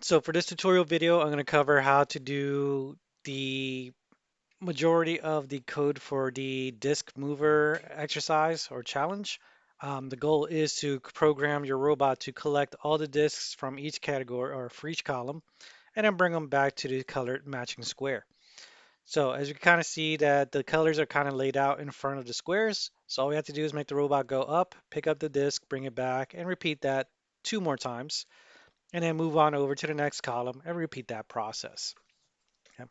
So for this tutorial video, I'm going to cover how to do the majority of the code for the disk mover exercise or challenge. The goal is to program your robot to collect all the disks from each category or for each column and then bring them back to the colored matching square. So as you can kind of see that the colors are kind of laid out in front of the squares. So all we have to do is make the robot go up, pick up the disk, bring it back, and repeat that 2 more times, and then move on over to the next column and repeat that process. Okay.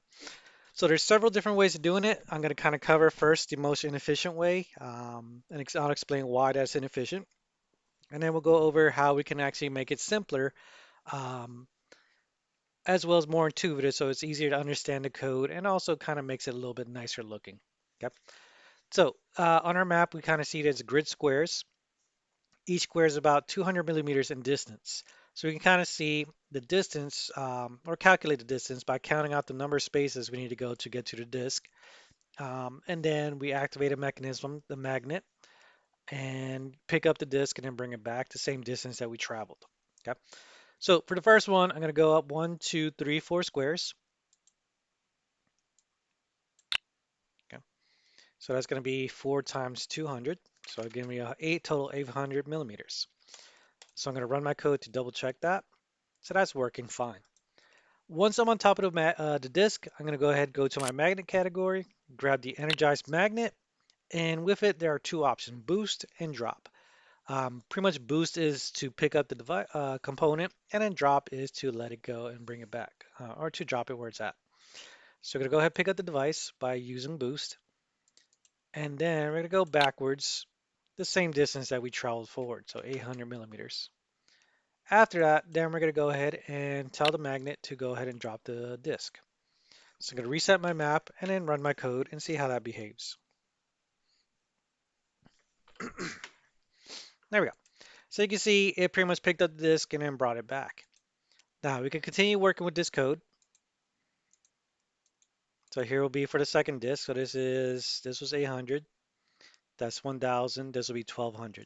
So there's several different ways of doing it. I'm going to kind of cover first the most inefficient way, and I'll explain why that's inefficient. And then we'll go over how we can actually make it simpler, um, as well as more intuitive, so it's easier to understand the code and also kind of makes it a little bit nicer looking. Okay. So on our map, we kind of see it as grid squares. Each square is about 200 millimeters in distance. So we can kind of see the distance or calculate the distance by counting out the number of spaces we need to go to get to the disk. And then we activate a mechanism, the magnet, and pick up the disk and then bring it back the same distance that we traveled. Okay. So for the first one, I'm going to go up 1, 2, 3, 4 squares. Okay. So that's going to be 4 times 200. So it'll give me a 800 millimeters. So I'm going to run my code to double check that. So that's working fine. Once I'm on top of the disk, I'm going to go ahead and go to my magnet category, grab the energized magnet, and with it, there are two options, boost and drop. Pretty much boost is to pick up the component, and then drop is to let it go and bring it back, or to drop it where it's at. So we're going to go ahead and pick up the device by using boost, and then we're going to go backwards the same distance that we traveled forward, so 800 millimeters. After that, then we're going to go ahead and tell the magnet to go ahead and drop the disk. So I'm going to reset my map and then run my code and see how that behaves. There we go. So you can see it pretty much picked up the disk and then brought it back. Now we can continue working with this code. So here will be for the second disk. So this was 800. That's 1000. This will be 1200.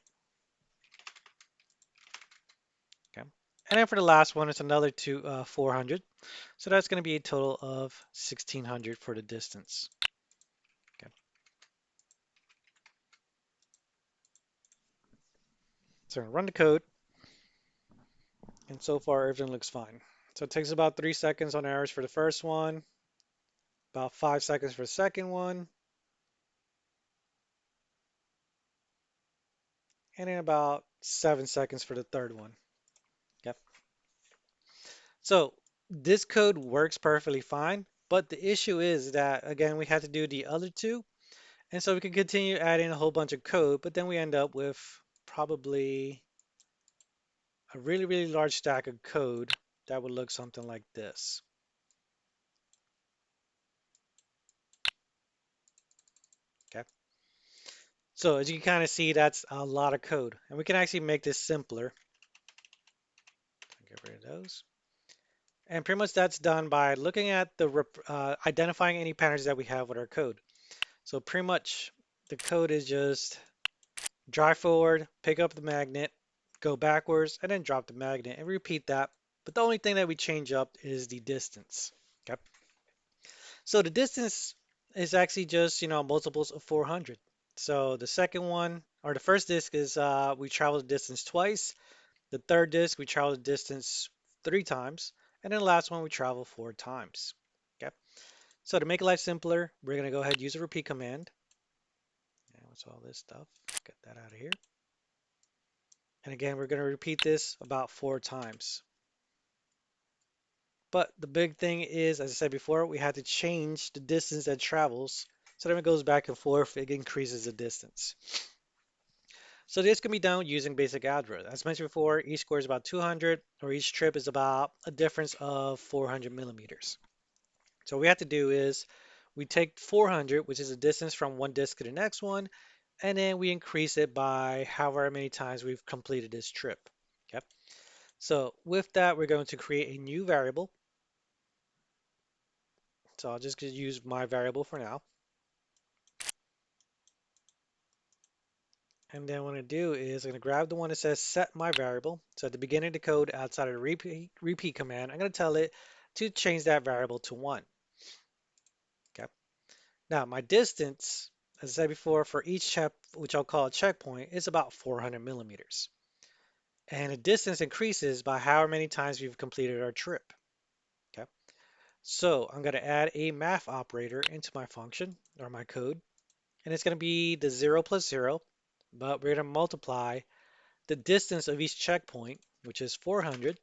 Okay. And then for the last one, it's another 400. So that's going to be a total of 1600 for the distance. Okay. So I'm going to run the code. And so far, everything looks fine. So it takes about 3 seconds on average for the first one, about 5 seconds for the second one, and then about 7 seconds for the third one. Yep. So this code works perfectly fine, but the issue is that, again, we had to do the other two. And so we can continue adding a whole bunch of code, but then we end up with probably a really, really large stack of code that would look something like this. Okay. So as you can kind of see, that's a lot of code. And we can actually make this simpler. Get rid of those. And pretty much that's done by looking at the identifying any patterns that we have with our code. So pretty much the code is just drive forward, pick up the magnet, go backwards, and then drop the magnet and repeat that. But the only thing that we change up is the distance. Okay. So the distance is actually just, multiples of 400. So the second one, or the first disk is we traveled the distance twice. The third disk, we traveled the distance 3 times. And then the last one, we travel 4 times. Okay. So to make life simpler, we're going to go ahead and use a repeat command. And what's all this stuff? Get that out of here. And again, we're going to repeat this about 4 times. But the big thing is, as I said before, we had to change the distance that travels. So then it goes back and forth, it increases the distance. So this can be done using basic algebra. As mentioned before, each square is about 200, or each trip is about a difference of 400 millimeters. So what we have to do is we take 400, which is the distance from one disk to the next one, and then we increase it by however many times we've completed this trip. Okay. So with that, we're going to create a new variable. So I'll just use my variable for now. And then what I'm going to do is I'm going to grab the one that says set my variable. So at the beginning of the code outside of the repeat command, I'm going to tell it to change that variable to 1. Okay. Now my distance, as I said before, for each check, which I'll call a checkpoint, is about 400 millimeters. And the distance increases by however many times we've completed our trip. Okay. So I'm going to add a math operator into my function or my code, and it's going to be the 0 plus 0, but we're going to multiply the distance of each checkpoint, which is 400,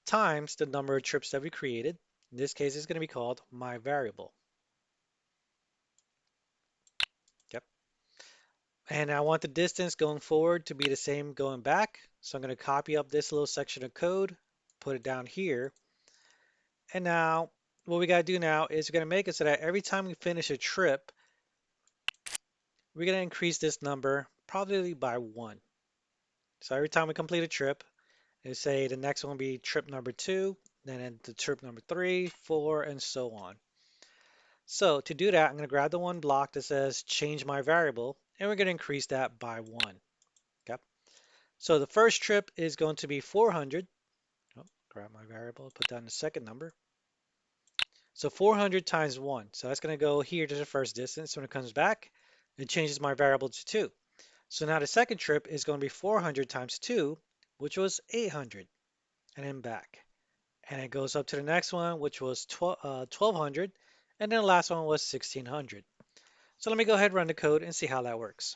times the number of trips that we created. In this case, it's going to be called my variable. Yep. And I want the distance going forward to be the same going back. So I'm going to copy up this little section of code, put it down here. And now what we got to do now is we're going to make it so that every time we finish a trip, we're going to increase this number probably by 1. So every time we complete a trip, let's say the next one will be trip number 2, then the trip number 3, 4, and so on. So to do that, I'm going to grab the one block that says change my variable, and we're going to increase that by 1. Okay. So the first trip is going to be 400. Oh, grab my variable, put down the second number. So 400 times 1. So that's going to go here to the first distance. When it comes back, it changes my variable to 2. So now the second trip is going to be 400 times 2, which was 800, and then back. And it goes up to the next one, which was 1200, and then the last one was 1600. So let me go ahead and run the code and see how that works.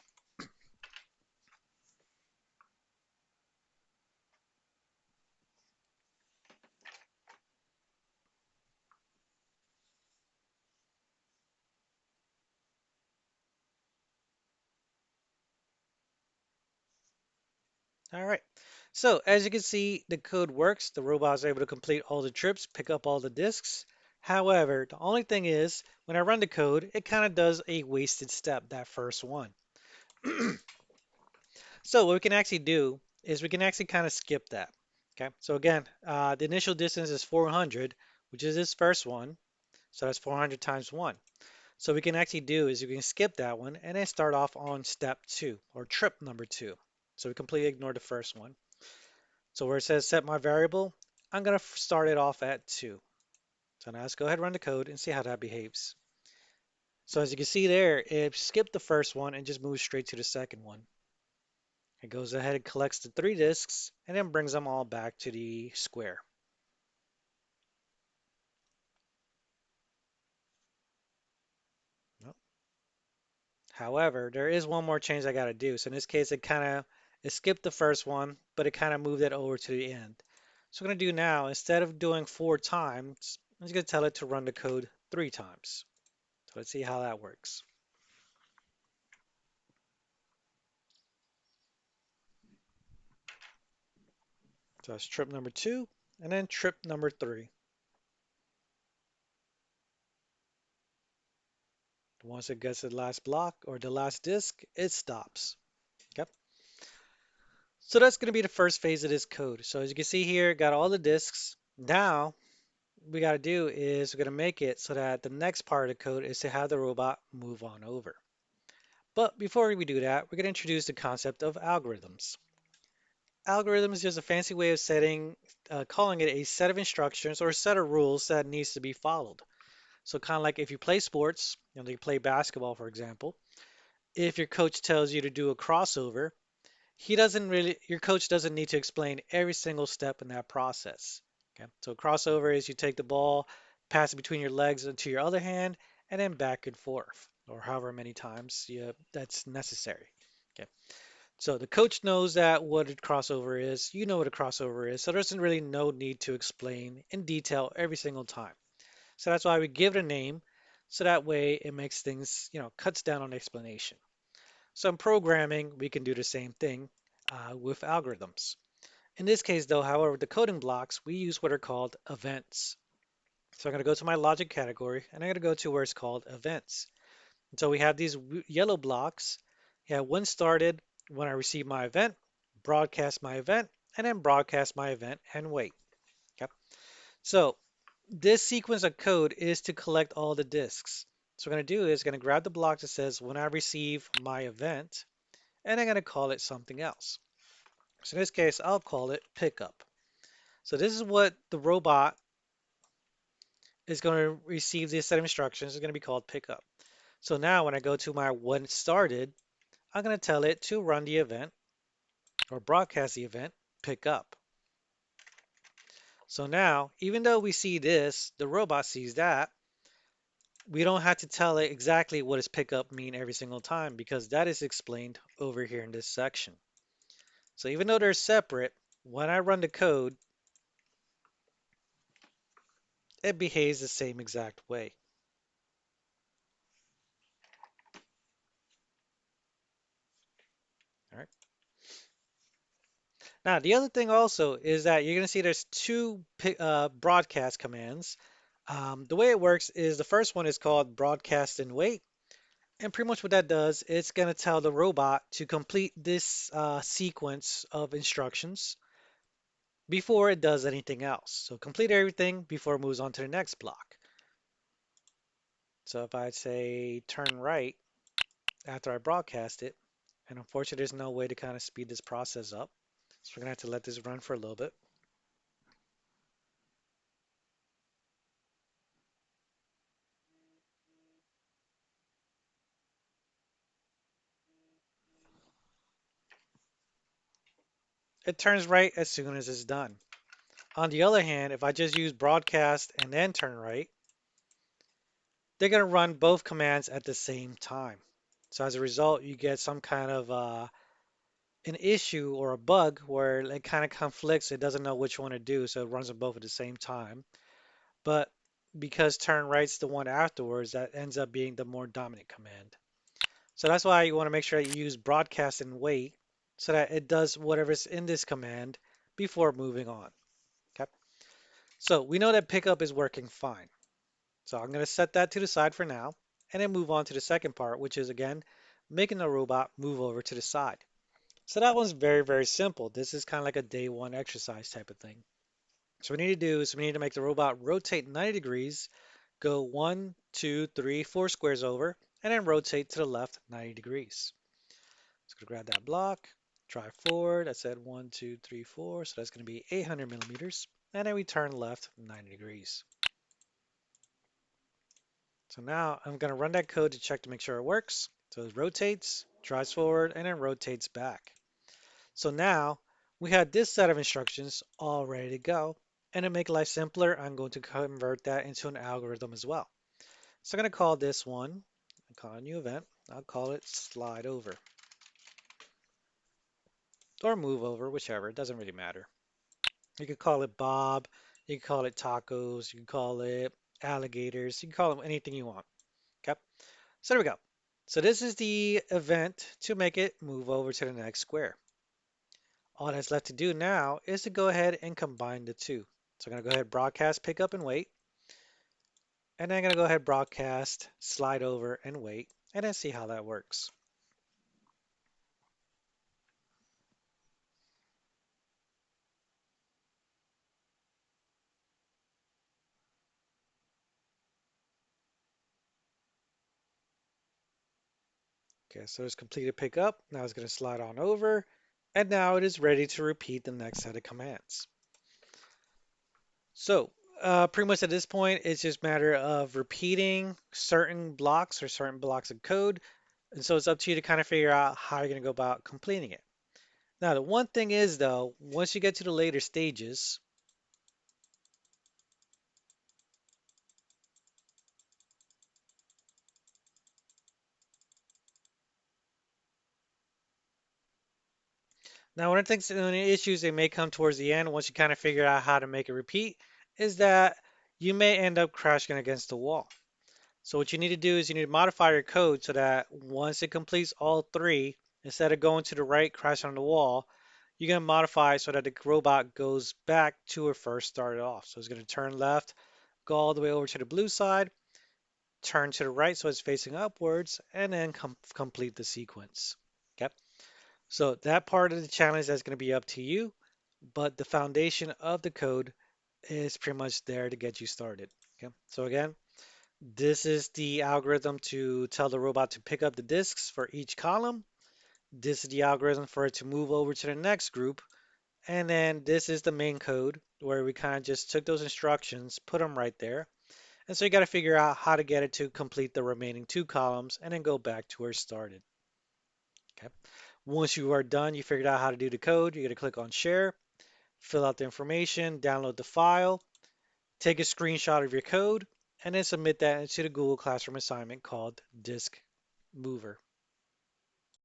All right. So as you can see, the code works. The robot is able to complete all the trips, pick up all the disks. However, the only thing is, when I run the code, it kind of does a wasted step, that first one. So what we can actually do is we can actually kind of skip that. Okay. So again, the initial distance is 400, which is this first one. So that's 400 times 1. So what we can actually do is we can skip that one and then start off on step 2 or trip number 2. So we completely ignore the first one. So where it says set my variable, I'm going to start it off at 2. So now let's go ahead and run the code and see how that behaves. So as you can see there, it skipped the first one and just moves straight to the second one. It goes ahead and collects the 3 disks and then brings them all back to the square. Nope. However, there is one more change I got to do. So in this case, it skipped the first one, but it kind of moved it over to the end. So what I'm going to do now, instead of doing 4 times, I'm just going to tell it to run the code 3 times. So let's see how that works. So that's trip number 2, and then trip number 3. Once it gets to the last block or the last disk, it stops. Okay. So that's going to be the first phase of this code. So as you can see here, got all the disks. Now, what we got to do is we're going to make it so that the next part of the code is to have the robot move on over. But before we do that, we're going to introduce the concept of algorithms. Algorithm is just a fancy way of calling it a set of instructions or a set of rules that needs to be followed. So kind of like if you play sports, you play basketball, for example, if your coach tells you to do a crossover, your coach doesn't need to explain every single step in that process. Okay, so crossover is you take the ball, pass it between your legs into your other hand, and then back and forth, or however many times that's necessary. Okay, so the coach knows that what a crossover is, you know what a crossover is, so there's really no need to explain in detail every single time. So that's why we give it a name, so that way it makes things, cuts down on explanation. So in programming, we can do the same thing with algorithms. In this case, though, however, the coding blocks, we use what are called events. So I'm going to go to my logic category, and I'm going to go to where it's called events. And so we have these yellow blocks. Yeah, when started, when I receive my event, broadcast my event, and then broadcast my event and wait. Okay. So this sequence of code is to collect all the disks. So what I'm going to do is going to grab the block that says when I receive my event, and I'm going to call it something else. So in this case, I'll call it pickup. So this is what the robot is going to receive this set of instructions is going to be called pickup. So now when I go to my when started, I'm going to tell it to run the event or broadcast the event pickup. So now, even though we see this, the robot sees that, we don't have to tell it exactly what does pickup mean every single time because that is explained over here in this section. So even though they're separate, when I run the code, it behaves the same exact way. All right. Now, the other thing also is that you're going to see there's two broadcast commands. The way it works is the first one is called broadcast and wait. And pretty much what that does, it's going to tell the robot to complete this sequence of instructions before it does anything else. So complete everything before it moves on to the next block. So if I say turn right after I broadcast it, and unfortunately there's no way to kind of speed this process up. So we're going to have to let this run for a little bit. It turns right as soon as it's done. On the other hand, if I just use broadcast and then turn right, they're going to run both commands at the same time. So as a result, you get some kind of an issue or a bug where it kind of conflicts. It doesn't know which one to do, so it runs them both at the same time. But because turn right's the one afterwards, that ends up being the more dominant command. So that's why you want to make sure that you use broadcast and wait so that it does whatever's in this command before moving on. Okay. So we know that pickup is working fine. So I'm going to set that to the side for now and then move on to the second part, which is again, making the robot move over to the side. So that one's very, very simple. This is kind of like a day one exercise type of thing. So what we need to do is we need to make the robot rotate 90 degrees, go 1, 2, 3, 4 squares over, and then rotate to the left 90 degrees. So I'm going to grab that block, drive forward. I said 1, 2, 3, 4, so that's going to be 800 millimeters. And then we turn left 90 degrees. So now I'm going to run that code to check to make sure it works. So it rotates, drives forward, and then rotates back. So now we have this set of instructions all ready to go. And to make life simpler, I'm going to convert that into an algorithm as well. So I'm going to call this one, call a new event. I'll call it slide over or move over, whichever. It doesn't really matter. You could call it Bob. You can call it tacos. You can call it alligators. You can call them anything you want. Okay. So there we go. So this is the event to make it move over to the next square. All that's left to do now is to go ahead and combine the two. So I'm going to go ahead, broadcast, pick up, and wait. And then I'm going to go ahead, broadcast, slide over, and wait, and then see how that works. Okay, so it's completed pickup. Now it's going to slide on over, and now it is ready to repeat the next set of commands. So pretty much at this point, it's just a matter of repeating certain blocks or certain blocks of code. And so it's up to you to kind of figure out how you're going to go about completing it. Now, the one thing is though, once you get to the later stages, now one of the issues they may come towards the end once you kind of figure out how to make it repeat is that you may end up crashing against the wall. So what you need to do is you need to modify your code so that once it completes all three, instead of going to the right, crash on the wall, you're going to modify so that the robot goes back to where it first started off. So it's going to turn left, go all the way over to the blue side, turn to the right so it's facing upwards, and then complete the sequence. Okay. So that part of the challenge that's going to be up to you, but the foundation of the code is pretty much there to get you started. Okay. So again, this is the algorithm to tell the robot to pick up the disks for each column. This is the algorithm for it to move over to the next group. And then this is the main code where we kind of just took those instructions, put them right there. And so you got to figure out how to get it to complete the remaining two columns and then go back to where it started. Okay. Once you are done, you figured out how to do the code, you're going to click on share, fill out the information, download the file, take a screenshot of your code, and then submit that into the Google Classroom assignment called Disk Mover.